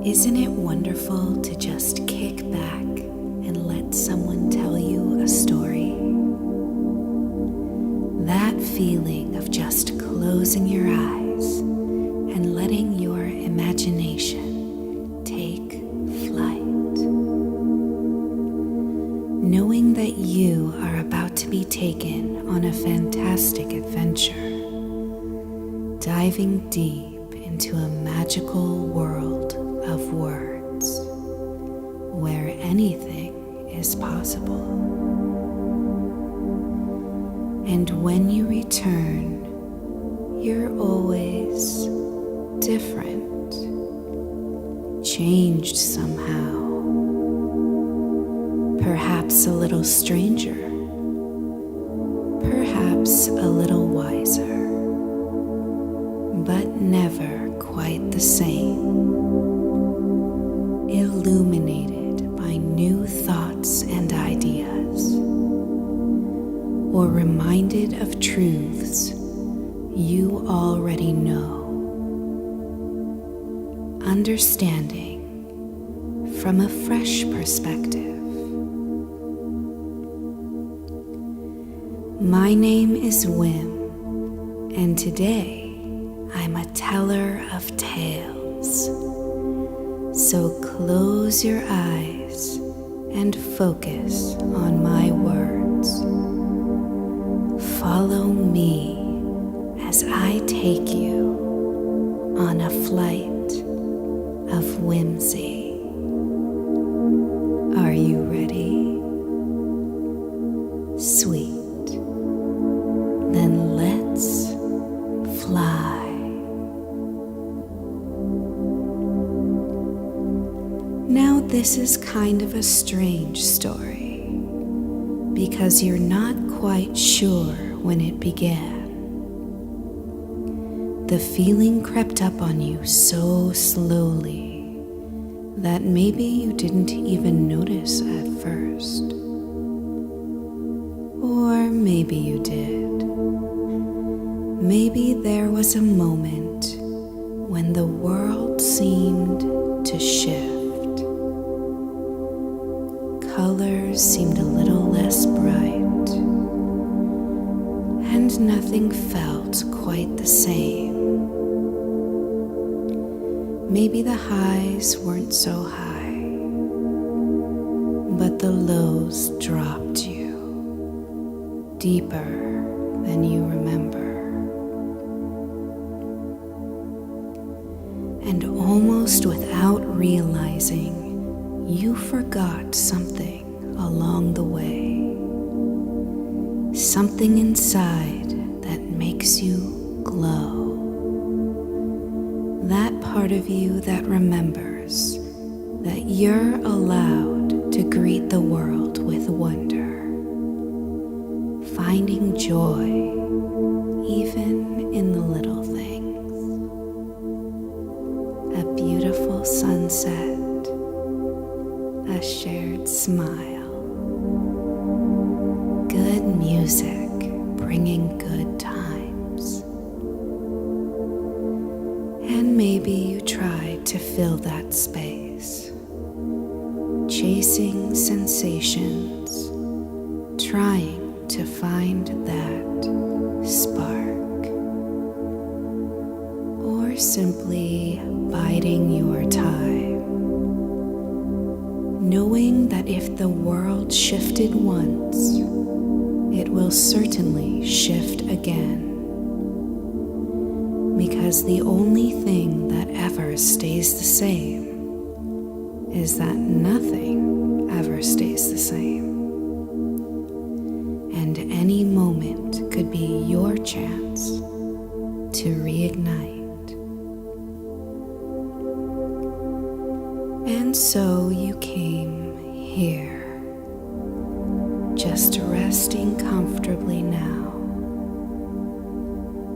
Isn't it wonderful to just kick back and let someone tell you a story? That feeling of just closing your eyes and letting your imagination take flight. Knowing that you are about to be taken on a fantastic adventure, diving deep into a magical world of words where anything is possible. And when you return, you're always different, changed somehow, perhaps a little stranger, perhaps a little wiser, but never quite the same. Illuminated by new thoughts and ideas, or reminded of truths you already know. Understanding from a fresh perspective. My name is Wim, and today I'm a teller of tales. So close your eyes and focus on my words. Follow me as I take you on a flight of whimsy. Are you ready? Sweet. Then let's fly. Now this is kind of a strange story because you're not quite sure when it began. The feeling crept up on you so slowly that maybe you didn't even notice at first. Or maybe you did. Maybe there was a moment when the world seemed to shift. Colors seemed a little less bright, and nothing felt quite the same. Maybe the highs weren't so high, but the lows dropped you deeper than you remember. And almost without realizing, you forgot something along the way. Something inside that makes you glow. That part of you that remembers that you're allowed to greet the world with wonder, finding joy even in the little things. A beautiful sunset, a shared smile, good music bringing good times. And maybe you tried to fill that space, chasing sensations, trying to find that spark, or simply biding your time, knowing that if the world shifted once, it will certainly shift again. Because the only thing that ever stays the same is that nothing ever stays the same. And any moment could be your chance to reignite. And so you came here, just resting comfortably now,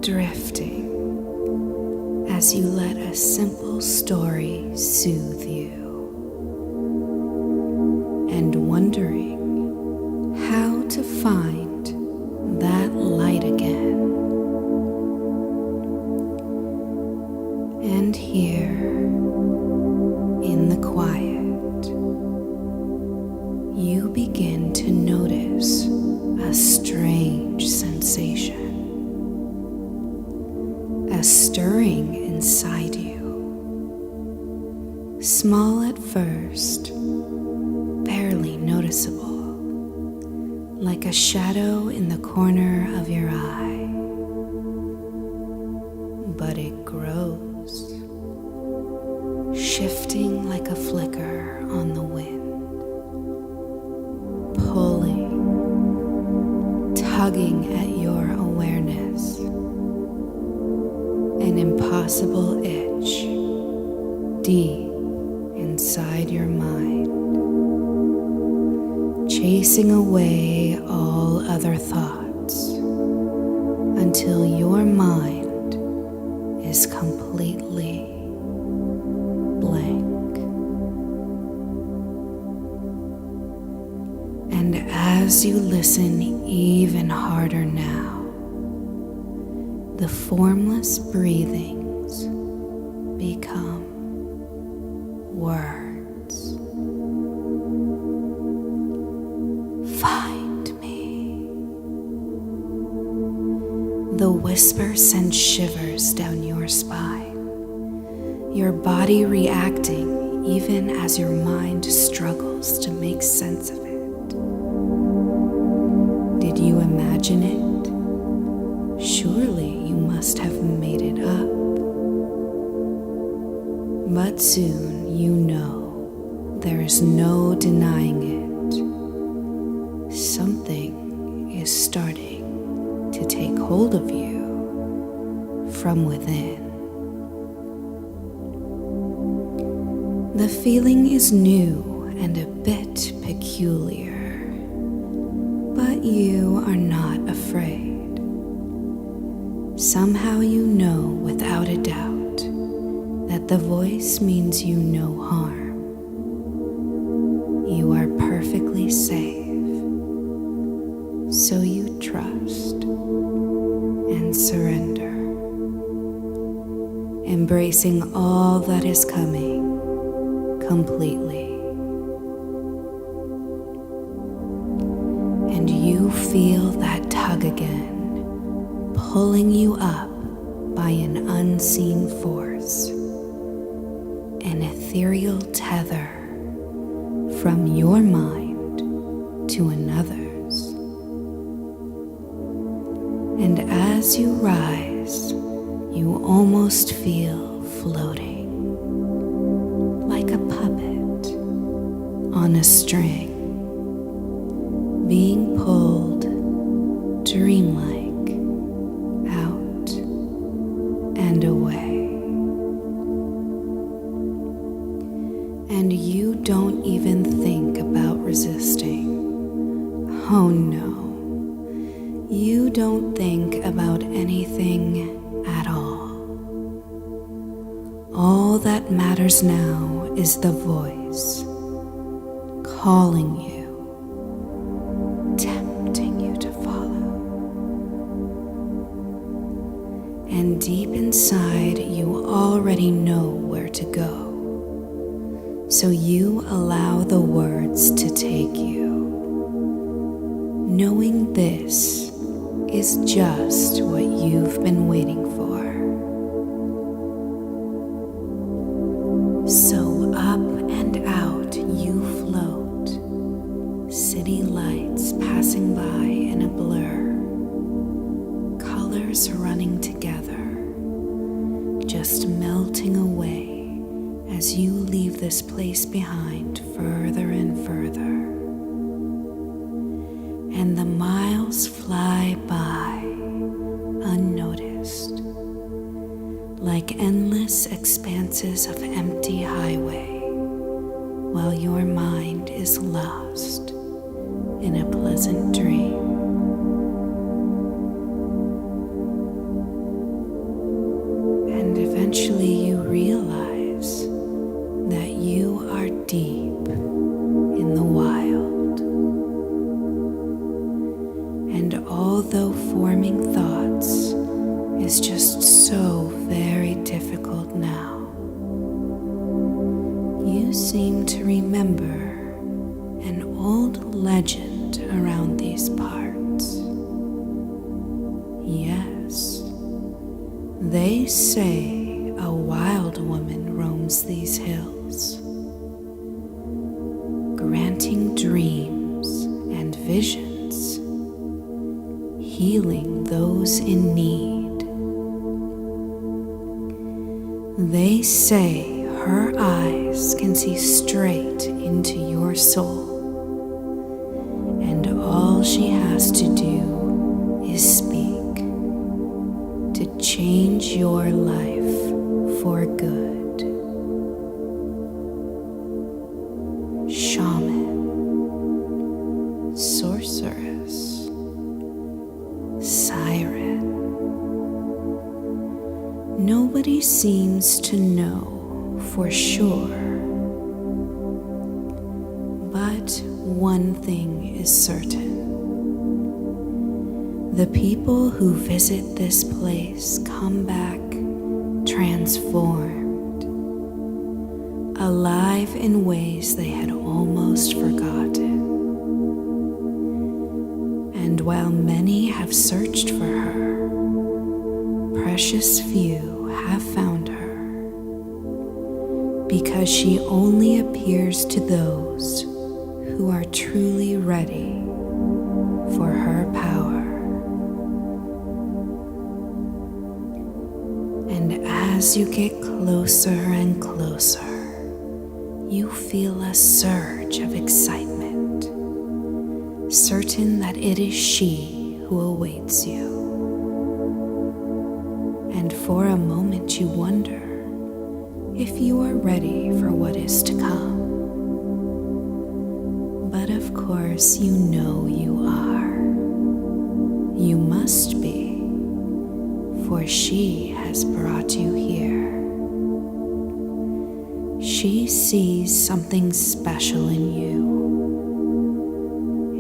drifting as you let a simple story soothe you, and wondering how to find that light again. And here a strange sensation, a stirring inside you. Small at first, barely noticeable, like a shadow in the corner of your eye. But it grows, shifting like a flicker on the wind, pulling, tugging at your awareness, an impossible itch deep inside your mind, chasing away all other thoughts until your mind is completely blank. And as you listen even harder now, the formless breathings become words. Find me. The whisper sends shivers down your spine, your body reacting even as your mind struggles to make sense of it. Did you imagine it? Surely you must have made it up. But soon you know there is no denying it. Something is starting to take hold of you from within. The feeling is new and a bit peculiar, but you are not afraid. Somehow you know without a doubt that the voice means you no harm. You are perfectly safe, so you trust and surrender, embracing all that is coming completely. And you feel that tug again, pulling you up by an unseen force, an ethereal tether from your mind to another's. And as you rise, you almost feel floating, like a puppet on a string, being pulled dreamlike out and away. And you don't even think about resisting. Oh no, you don't think about anything at all. All that matters now is the voice calling you, tempting you to follow. And deep inside, you already know where to go. So you allow the words to take you, knowing this is just what you've been waiting for. So up and out you float, city lights passing by in a blur, colors running together, just melting away as you leave this place behind further and further. And the miles fly by unnoticed, like endless expanses of empty highway, while your mind is lost in a pleasant dream. And eventually you realize that you are deep in the wild. And although forming thoughts is just so very difficult now, you seem to remember an old legend around these parts. They say a wild woman roams these hills, granting dreams and visions, healing those in need. They say her eyes can see straight into your soul, and all she has to do is speak to change your life for good. Shaman, sorceress, siren. Nobody seems to know for sure, but one thing is certain. The people who visit this place come back transformed, alive in ways they had almost forgotten. And while many have searched for her, precious few have found her, because she only appears to those who are truly ready for her power. And as you get closer and closer, you feel a surge of excitement, certain that it is she who awaits you. And for a moment you wonder if you are ready for what is to come. But of course you know you are. You must be, for she has brought you here. She sees something special in you,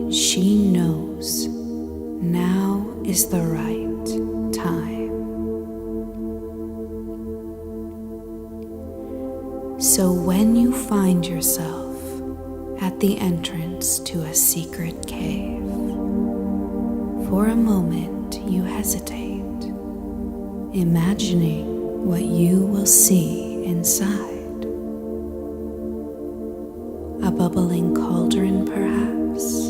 and she knows now is the right time. So when you find yourself at the entrance to a secret cave, for a moment you hesitate, imagining what you will see inside. A bubbling cauldron, perhaps?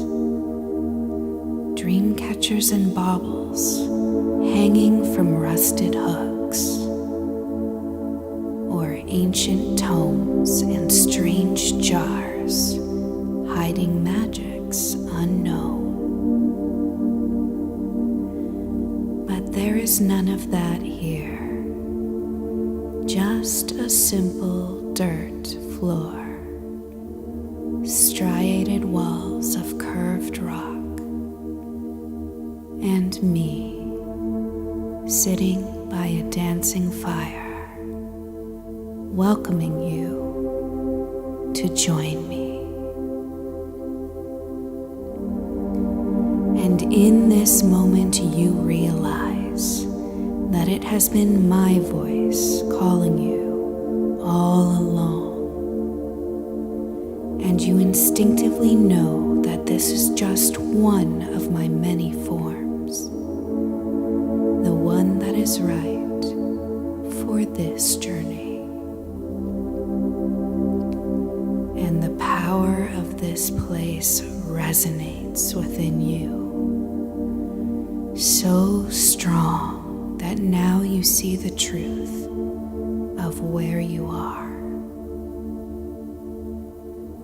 Dream catchers and baubles hanging from rusted hooks? Or ancient tomes and strange jars hiding magics unknown? But there is none of that here. Just a simple dirt floor, striated walls of curved rock, and me sitting by a dancing fire, welcoming you to join me. And in this moment you realize that it has been my voice calling you all along. And you instinctively know that this is just one of my many forms, the one that is right for this journey. And the power of this place resonates within you, so strong that now you see the truth of where you are.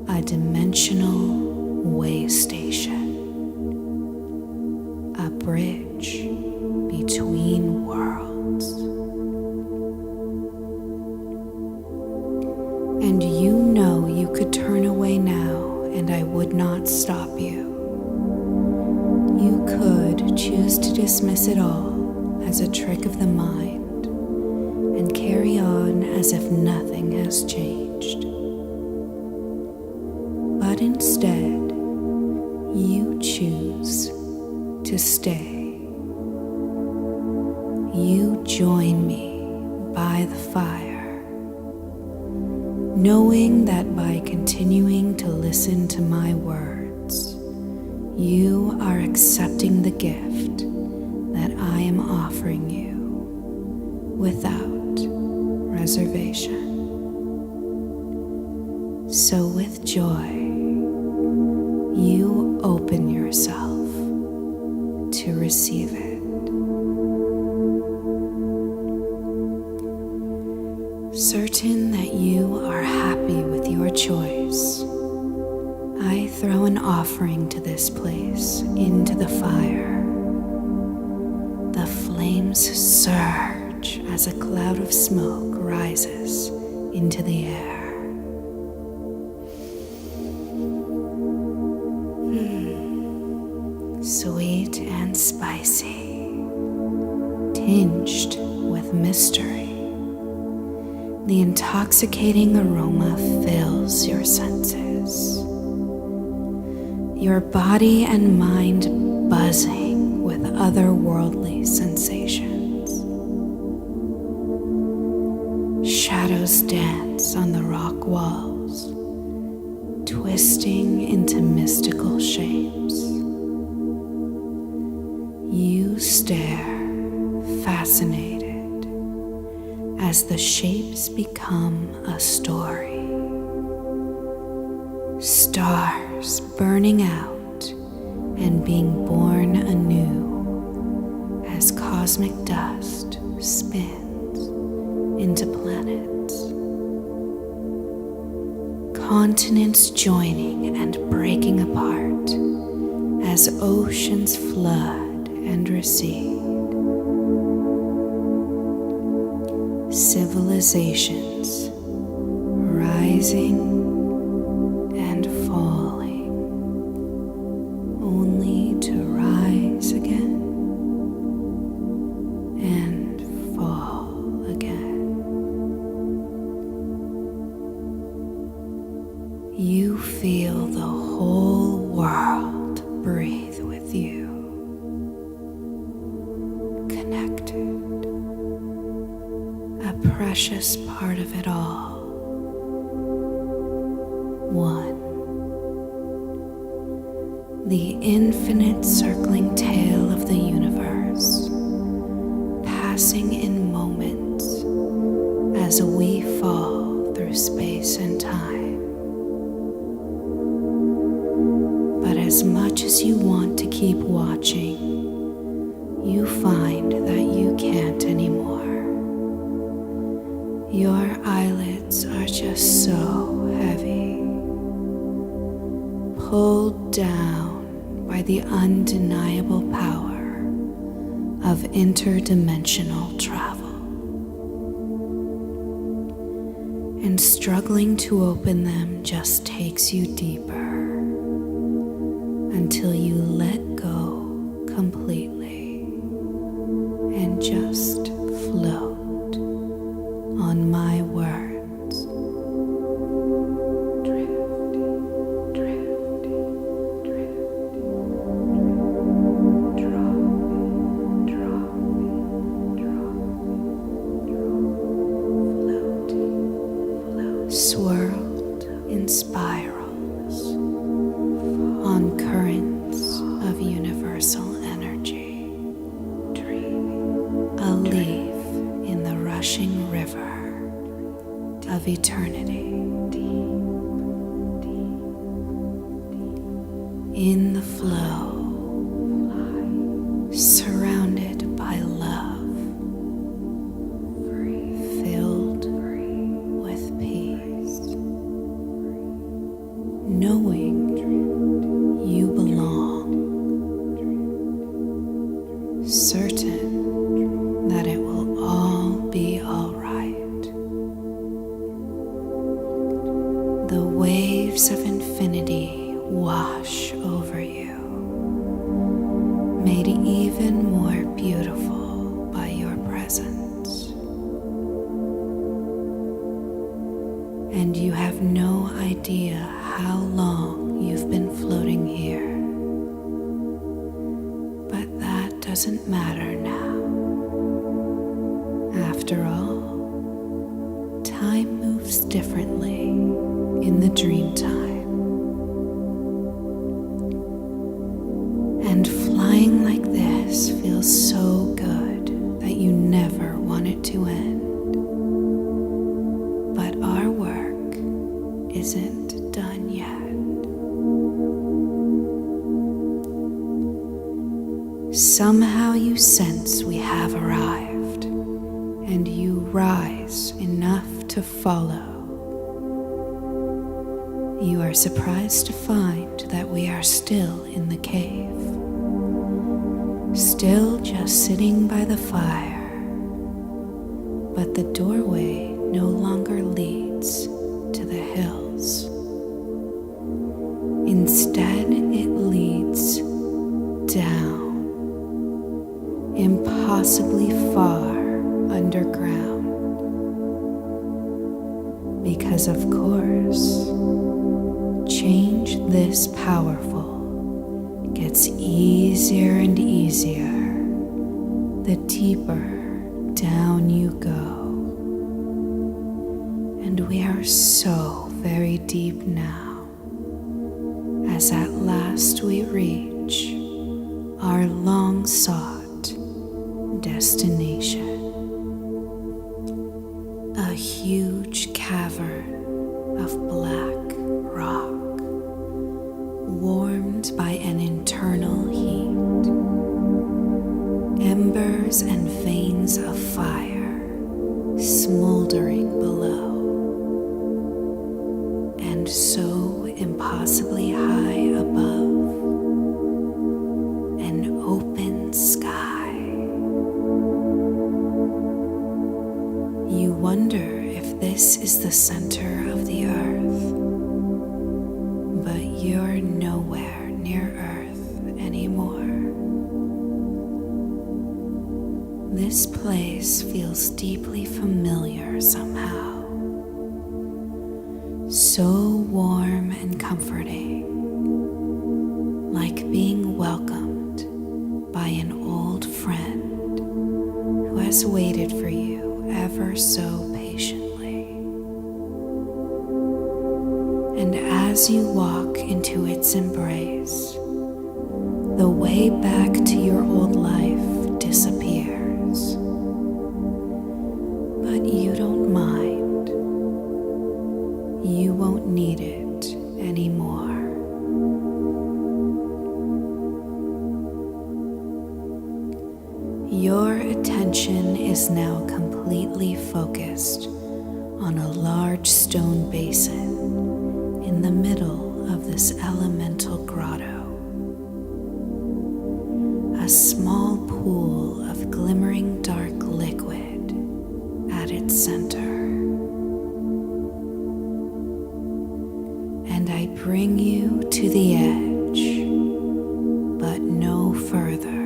A dimensional way station, a bridge between worlds. And you know you could turn away now and I would not stop you. You could choose to dismiss it all as a trick of the mind and carry on as if nothing has changed. But instead, you choose to stay. You join me by the fire, knowing that by continuing to listen to my words, you are accepting the gift that I am offering you without reservation. So with joy, you open yourself to receive it. Certain that you are happy with your choice, I throw an offering to this place into the fire. The flames surge as a cloud of smoke rises into the air. Sweet and spicy, tinged with mystery. The intoxicating aroma fills your senses. Your body and mind buzzing with otherworldly sensations. Shadows dance on the rock walls, twisting into mystical shapes. You stare, fascinated, as the shapes become a story. Stars burning out and being born anew as cosmic dust spins into planets. Continents joining and breaking apart as oceans flood and recede. Civilizations rising and falling, only to rise again and fall again. You feel the whole world breathe with you, connected. A precious part of it all. One. The infinite circling tale of the universe, passing in moments as we fall through space and time. But as much as you want to keep watching, you find that you can't anymore. Your eyelids are just so heavy, pulled down by the undeniable power of interdimensional travel. And struggling to open them just takes you deeper until you let go completely and just float on my words. Drifting, drifting, drifting, dropping, dropping, dropping, floating, swirled in spirals on currents of universal energy. A leaf in the rushing river of eternity. In the flow, surrounded by love, filled with peace, knowing you belong, certain that it will all be all right. The waves of infinity wash over you, made even more beautiful by your presence. And you have no idea how long you've been floating here. But that doesn't matter now. After all, time moves differently in the dream time. And flying like this feels so good that you never want it to end. But our work isn't done yet. Somehow you sense we have arrived, and you rise enough to follow. You are surprised to find that we are still in the cave, still just sitting by the fire, but the doorway no longer leads to the hills. Instead, it leads down, impossibly far underground. Because of course, change this powerful gets easier and easier the deeper down you go. And we are so very deep now, as at last we reach our long-sought destination. A huge cavern of black rock, warmed by an internal heat. Embers and veins of fire smoldering below. And so impossibly high above, an open sky. You wonder if this is the center of the earth, but you're nowhere near Earth anymore. This place feels deeply familiar somehow, so warm and comforting, like being welcomed by an old friend who has waited for you ever so patiently. And as you walk into its embrace, the way back to your old life disappears. But you don't mind. You won't need it anymore. Your attention is now completely focused on a large stone basin in the middle of this elemental grotto. A small pool of glimmering dark liquid at its center. And I bring you to the edge, but no further.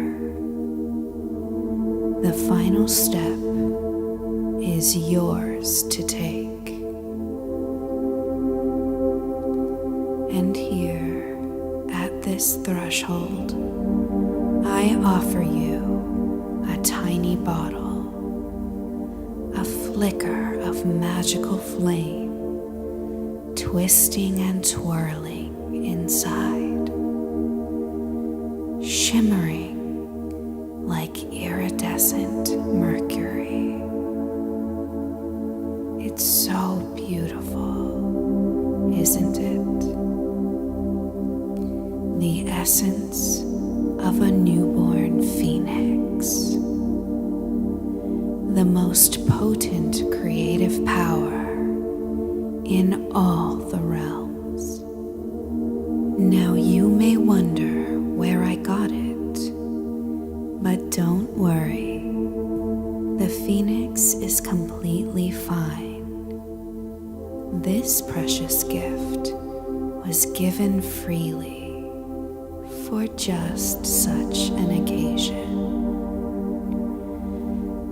The final step is yours to take. And here, at this threshold, I offer you a tiny bottle, a flicker of magical flame, twisting and twirling inside, shimmering like iridescent mercury. It's so beautiful, isn't it? The essence of a newborn phoenix, the most potent creative power in all the realms. Now you may wonder where I got it, but don't worry, the phoenix is completely fine. This precious gift was given freely for just such an occasion.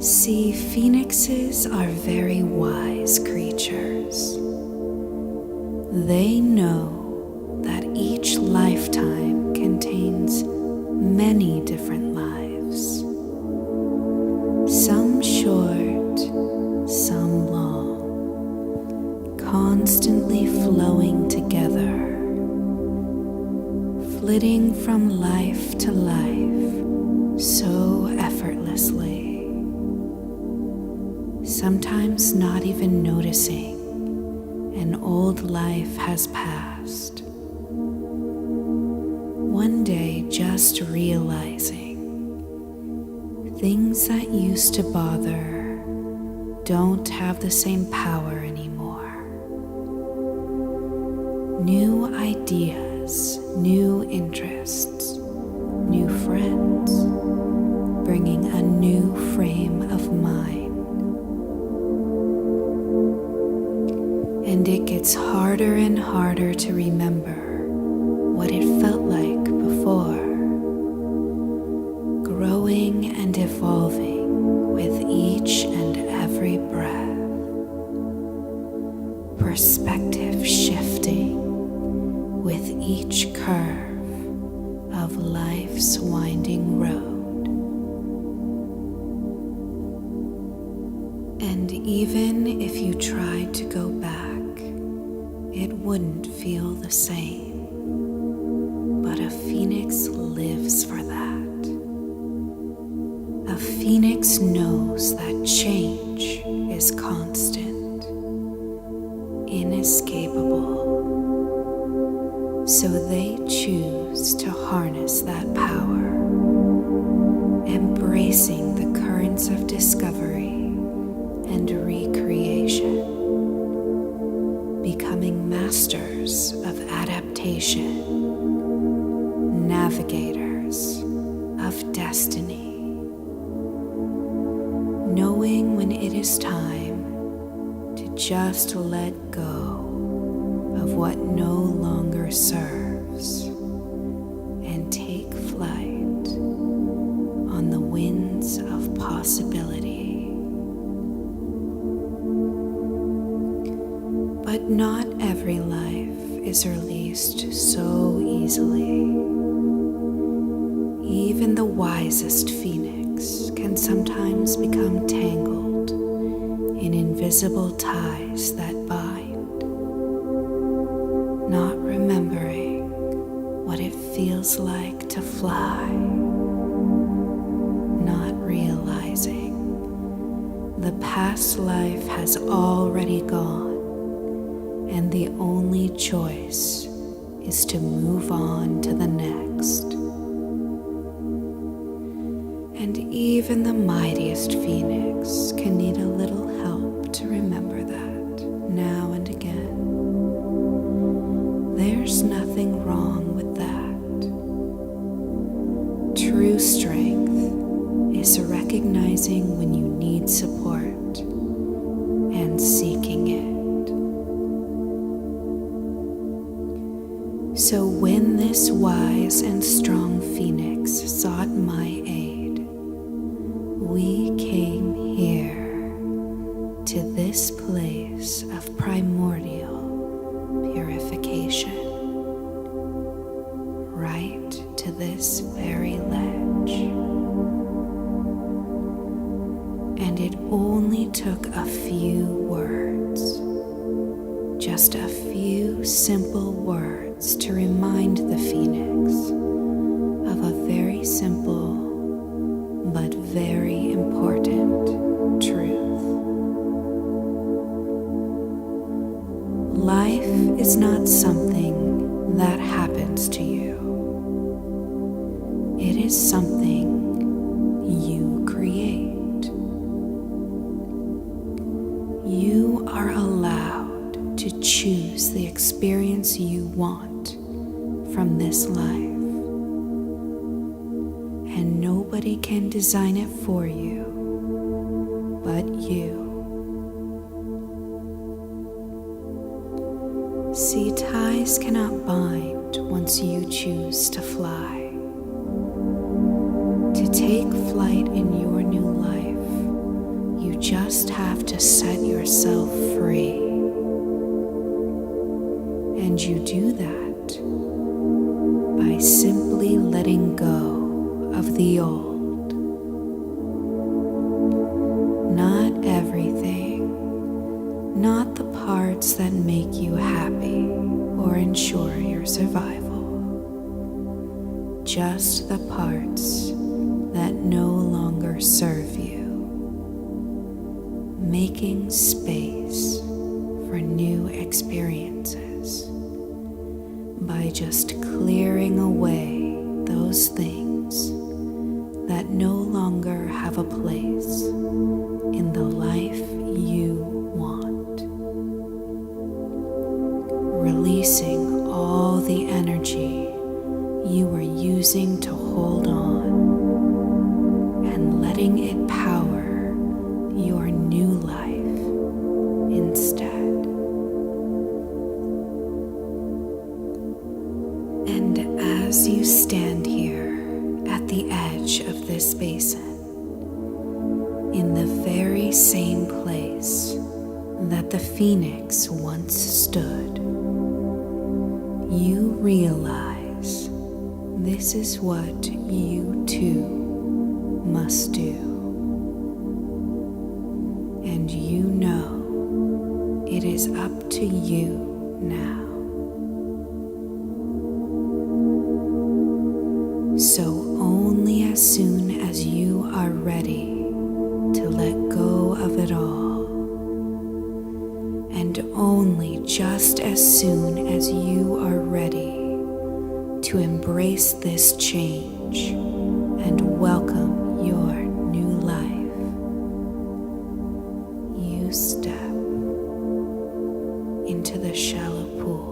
See, phoenixes are very wise creatures. They know that each lifetime contains many different lives, some short, some long, constantly flowing together, flitting from life to life so effortlessly. sometimes not even noticing an old life has passed. One day just realizing things that used to bother don't have the same power anymore. New ideas, new interests, new friends, bringing a new frame of mind. And it gets harder and harder to remember what it felt like before, growing and evolving with each and every breath, perspective shifting with each curve of life's winding road. And even if you tried to go back, it wouldn't feel the same. But a phoenix lives for that. A phoenix knows that change is constant, inescapable. So they choose to harness that power, embracing the currents of discovery and recreation, becoming masters of adaptation, navigators of destiny, knowing when it is time to just let go of what no longer serves and take flight on the winds of possibility. But not every life is released so easily. Even the wisest phoenix can sometimes become tangled in invisible ties that bind, not remembering what it feels like to fly, not realizing the past life has already gone, and the only choice is to move on to the next. And even the mightiest phoenix can need a little help to remember that now and again. There's nothing wrong with that. True strength is recognizing when you need support and seeking it. So when this wise and strong phoenix sought my aid, we came here to this place of primordial purification, right to this very ledge. And it only took a few words, just a few simple words to remind the phoenix of a very simple but very important truth. Life is not something that happens to you. It is something you create. You are allowed to choose the experience you want from this life. And nobody can design it for you but you. See, ties cannot bind once you choose to fly. To take flight in your new life, you just have to set yourself free. And you do that by simply letting go of the old. Not everything, not the parts that make you happy or ensure your survival, just the parts that no longer serve you. making space for new experiences by just clearing away those things that no longer have a place in the life you want. Releasing all the energy you were using to hold on and letting it power your new life instead. And as you stand here at the edge of this basin, in the very same place that the phoenix once stood, you realize this is what you too must do. And you know it is up to you now. So only as soon as you are ready to let go of it all, and only just as soon as you are ready to embrace this change and welcome your new life, you step into the shallow pool.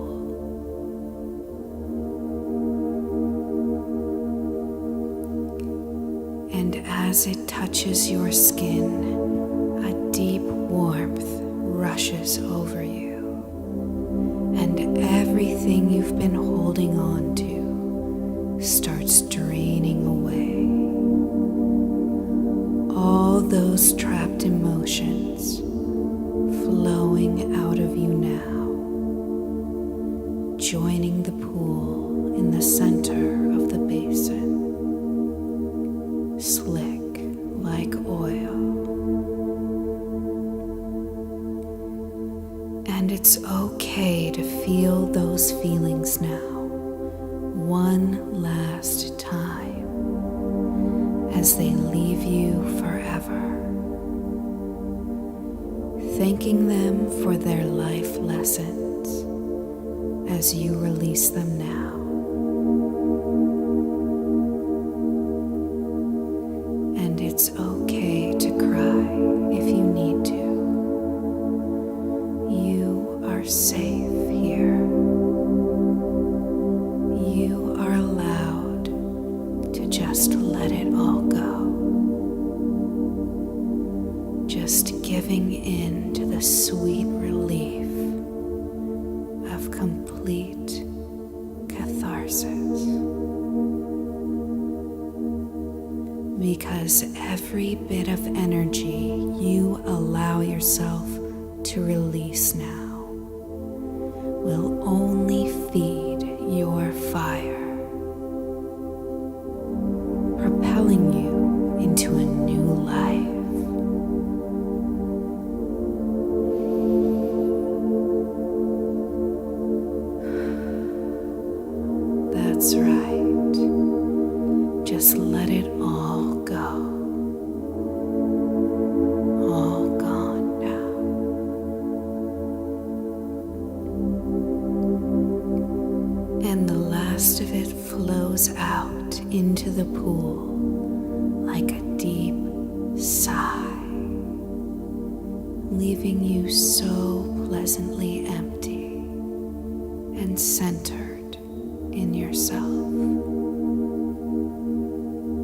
And as it touches your skin, a deep warmth rushes over you, and everything you've been holding on to starts draining away. All those trapped emotions flowing out of you now, joining the pool in the center of the basin, slick like oil. And it's okay to feel those feelings now, one last time, as they leave you forever, thanking them for their life lessons as you release them now. And it's okay to cry if you need to. You are safe here. You are allowed to just let it all go. Just giving in to the sweet relief of complete catharsis. Because every bit of energy you allow yourself to release now will only feed your fire, propelling you into a new life. That's right. Just let it all go. All gone now. And the last of it flows out into the pool like a deep sigh, leaving you so pleasantly empty and centered in yourself.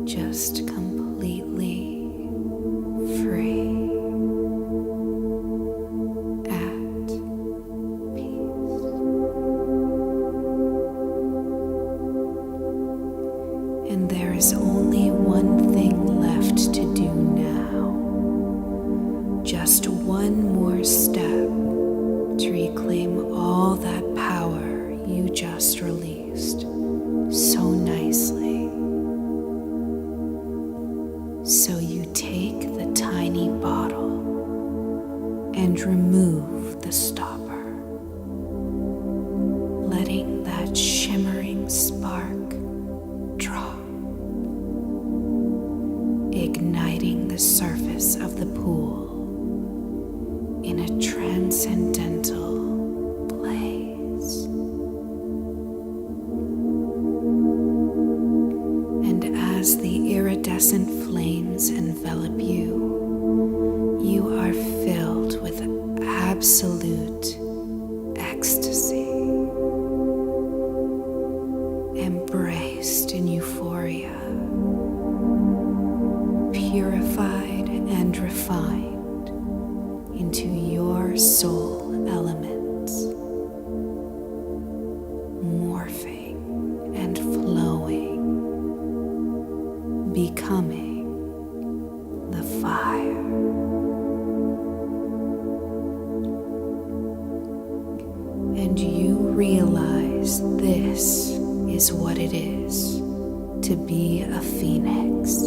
Just completely free, at peace. And there is only one thing left to do now. Just one more step to reclaim all that power you just released so nicely. and you realize this is what it is to be a phoenix.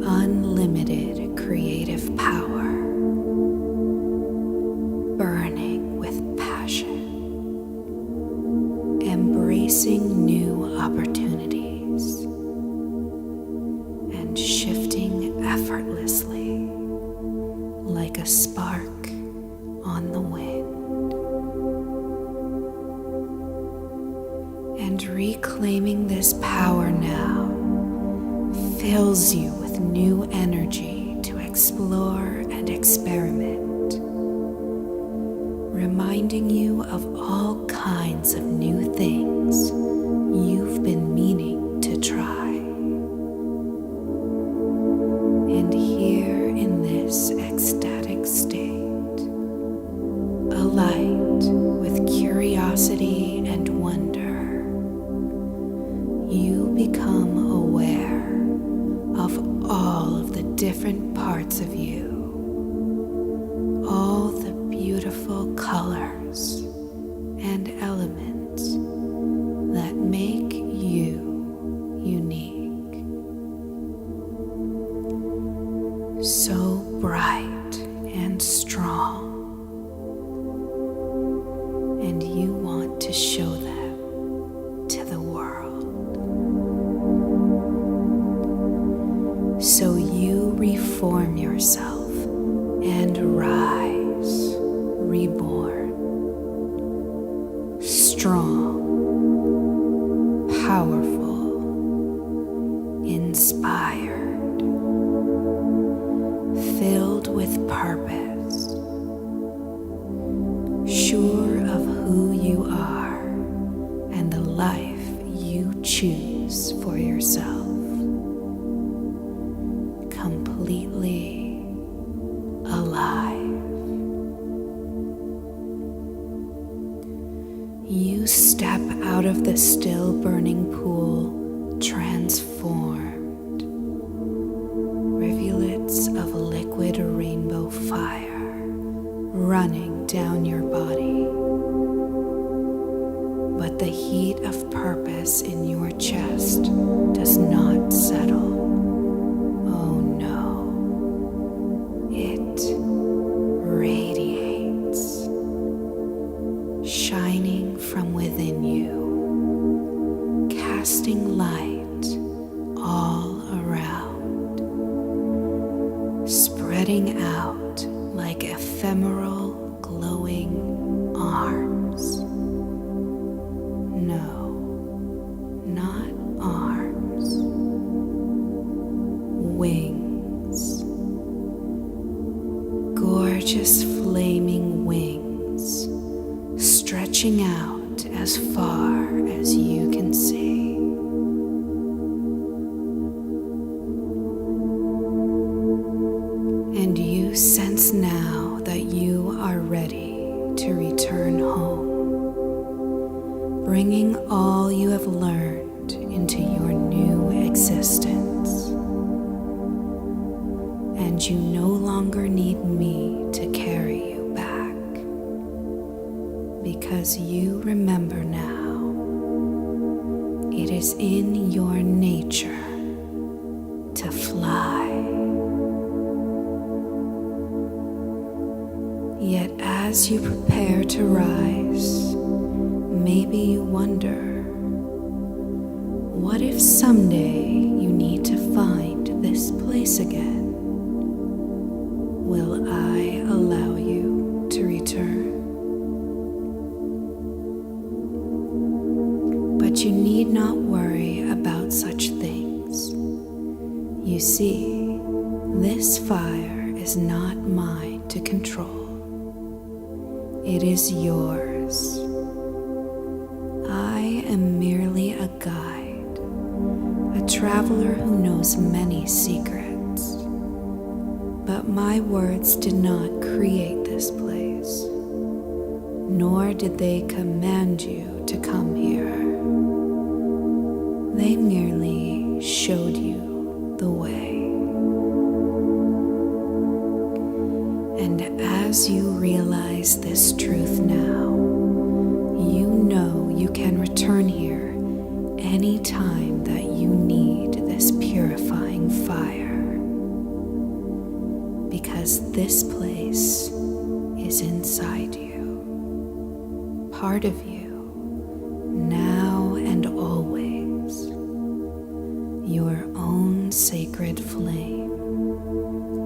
Unlimited creative power, burning with passion, embracing new opportunities, and shifting effortlessly like a spark on the wind. And reclaiming this power now fills you with new energy to explore and experiment, reminding you of all kinds of new things you've been meaning to try. And here in this ecstatic state, alight with curiosity and wonder, you become aware of all of the different parts of you, all the beautiful colors and elements that make you unique. So bright and strong, and you want to show them to the world. So you reform yourself and rise, reborn, strong, powerful, inspired, filled with purpose, sure of who you are and the life you choose for yourself. Completely alive. You step out of the still burning pool, transformed. Rivulets of liquid rainbow fire running down your body. But the heat of purpose in your chest does not settle. Oh no, it radiates, shining from within you, casting light all around, spreading out like ephemeral glowing arms. No, not arms. Wings. Gorgeous flaming wings, stretching out as far as you can see. And you sense now that you are ready to return home, bringing all you have learned into your new existence. And you no longer need me to carry you back, because you remember now, it is in your nature to fly. Yet as you prepare to rise, maybe you wonder, what if someday you need to find this place again? Will I allow you to return? But you need not worry about such things. You see, this fire is not mine to control. It is yours. I am merely a guide, a traveler who knows many secrets. But my words did not create this place, nor did they command you to come here. They merely showed you the way. And as as you realize this truth now, you know you can return here anytime that you need this purifying fire, because this place is inside you, part of you, now and always, your own sacred flame,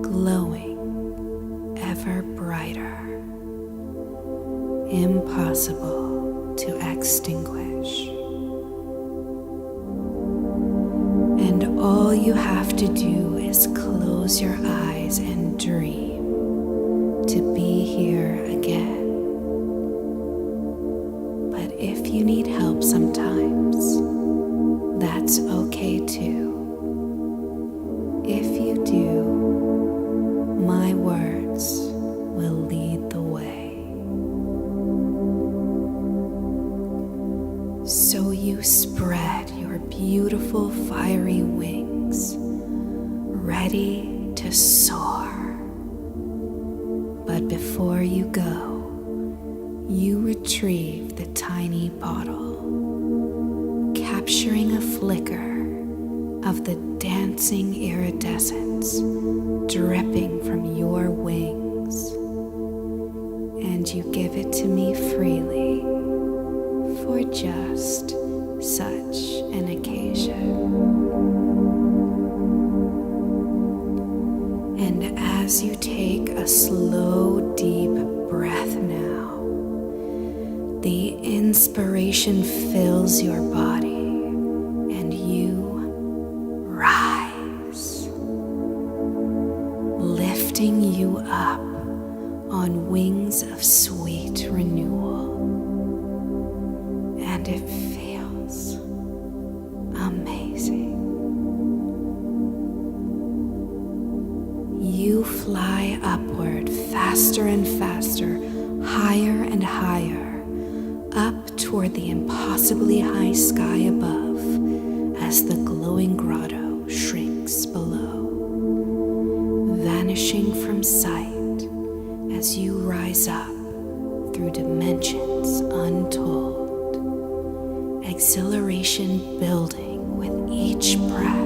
glowing ever brighter, impossible to extinguish. And all you have to do is close your eyes and dream to be here again. But if you need help sometimes, that's okay too. If you do, my words will lead the way. So you spread your beautiful fiery wings, ready to soar. But before you go, you retrieve the tiny bottle, capturing a flicker of the dancing iridescence dripping from your wings, and you give it to me freely for just such an occasion. And as you take a slow, deep breath now, the inspiration fills your body and you rise, lifting you up on wings of sweet renewal. And it feels amazing. You fly upward faster and faster, higher and higher, up toward the impossibly high sky above as the glowing grotto shrinks below, vanishing from sight as you rise up through dimensions untold, exhilaration building with each breath,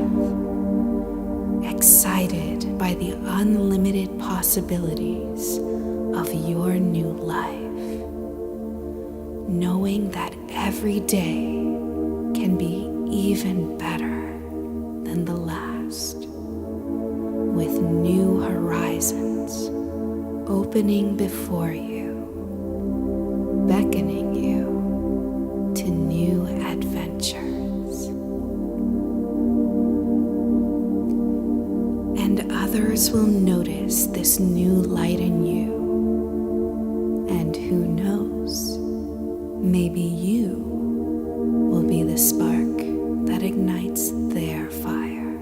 excited by the unlimited possibilities of your new life, knowing that every day can be even better than the last, with new horizons opening before you, beckoning you to new adventures. And others will notice this new light in you, and who knows, maybe you will be the spark that ignites their fire.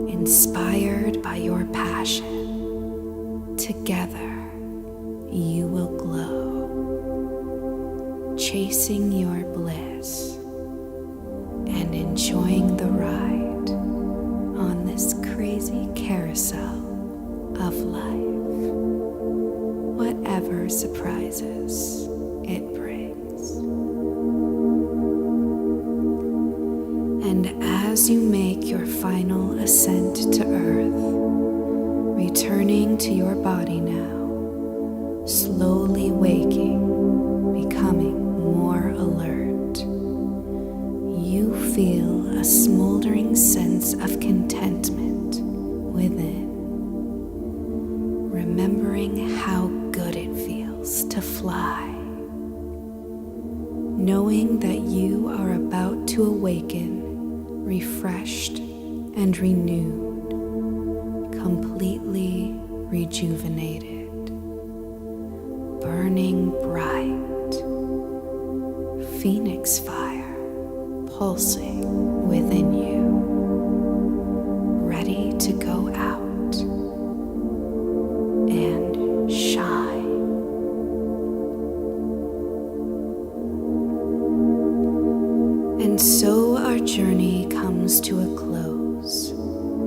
Inspired by your passion, together you will glow, chasing your bliss and enjoying the ride on this crazy carousel of life, whatever surprises it brings. And as you make your final ascent to earth, returning to your body now, slowly waking, becoming more alert, you feel a smoldering sense of contentment within, remembering how good it feels to fly, knowing that you are about to awaken, refreshed and renewed, completely rejuvenated, burning bright, phoenix fire pulsing within you, ready to go out and shine. And so our journey comes to a close.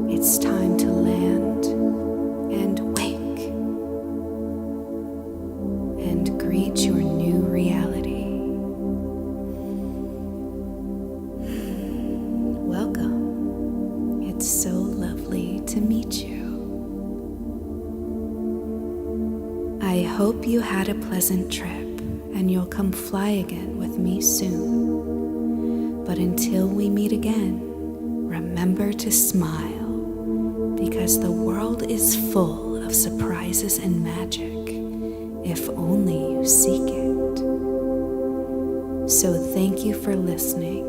It's time to land and wake greet your new reality. Welcome. It's so lovely to meet you. I hope you had a pleasant trip and you'll come fly again with me soon. But until we meet again, remember to smile, because the world is full of surprises and magic, if only you seek it. So thank you for listening.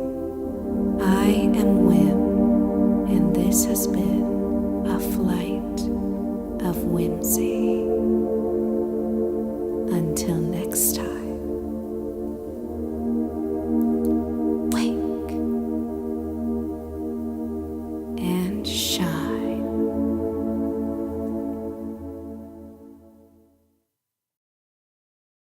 I am Whim, and this has been a flight of whimsy.